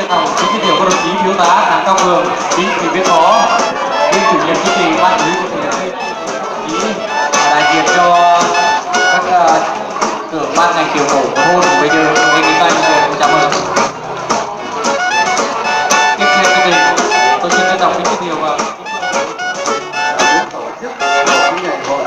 trân trọng kính giới thiệu các đồng chí thiếu tá Hàng Cao Cường, chính ủy viên phó, nguyên chủ nhiệm chương trình ban chỉ huy của tỉnh đại diện cho các trưởng ban ngành tiểu tổ của thôn của bây giờ nên chúng ta chào mừng. Tiếp theo chương trình tôi xin trân trọng kính giới thiệu tổ chức cái ngày hội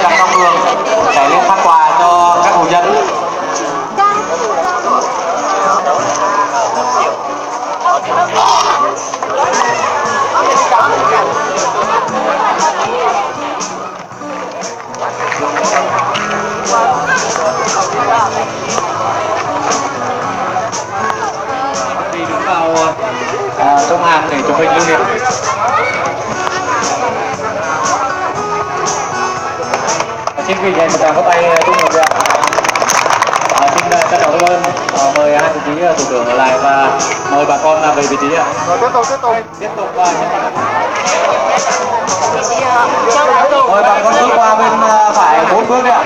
Đảng Cao Cường sẽ lên phát quà cho các hộ dân. Đi đứng vào trong hàng để chụp hình lưu niệm. Xin quý vị một tràng pháo tay chúc mừng ạ. Xin trân trọng cảm ơn. Mời hai đồng chí thủ trưởng ở lại và mời bà con về vị trí ạ. Tiếp tục mời bà con bước qua bên phải 4 bước đấy ạ.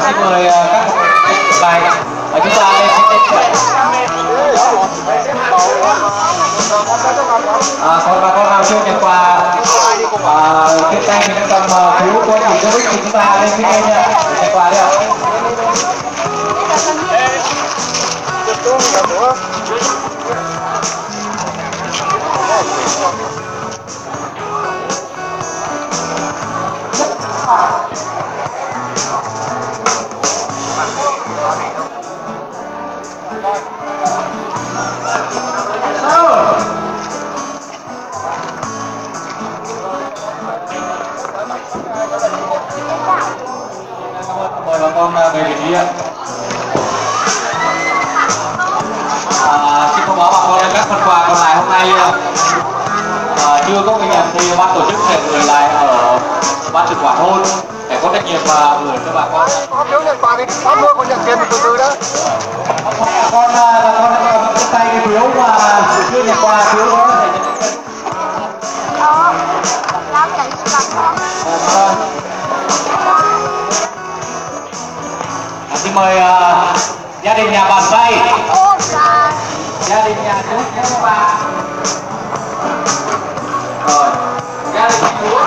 Xin mời các bài chúng ta lên còn bà con nào chưa nhận quà trên tay mình cầm phiếu của chủ tịch thì chúng ta lên phía bên nha nhận quà đi ạ. Mời bà con về vị trí ạ. Xin thông báo bà con các phần quà còn lại hôm nay chưa có ghi nhận thì ban tổ chức sẽ gửi lại ở ban trực quản thôn để có trách nhiệm và gửi cho bà con. Nếu nhận quà thì sớm luôn, còn nhận tiền từ từ đó. Bà con cầm trên tay cái phiếu mà chưa nhận quà phiếu đó để nhận. Xin mời gia đình nhà bà Say, gia đình nhà chú bà, rồi gia đình chú